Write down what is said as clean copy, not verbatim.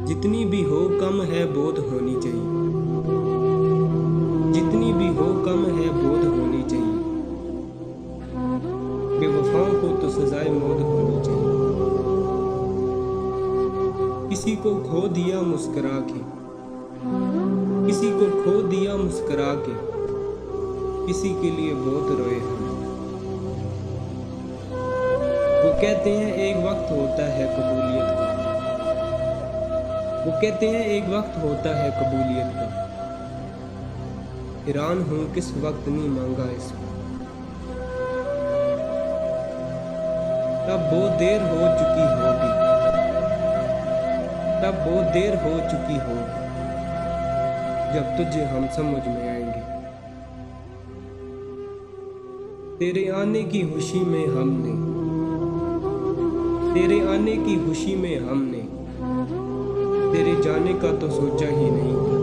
जितनी भी हो कम है बोध होनी चाहिए। जितनी भी हो कम है बोध होनी चाहिए। बेवफाओं को तो सजाए मौत होनी चाहिए। किसी को खो दिया मुस्कुरा के, किसी को खो दिया मुस्कुरा के, किसी के लिए बहुत रोए हम। वो कहते हैं एक वक्त होता है कबूलियत का, वो कहते हैं एक वक्त होता है कबूलियत का। हैरान हूँ किस वक्त नहीं मांगा इसको। तब बहुत देर हो चुकी होगी, तब बहुत देर हो चुकी होगी, जब तुझे हम समझ में आएंगे। तेरे आने की खुशी में हमने, तेरे आने की खुशी में हमने तेरे जाने का तो सोचा ही नहीं।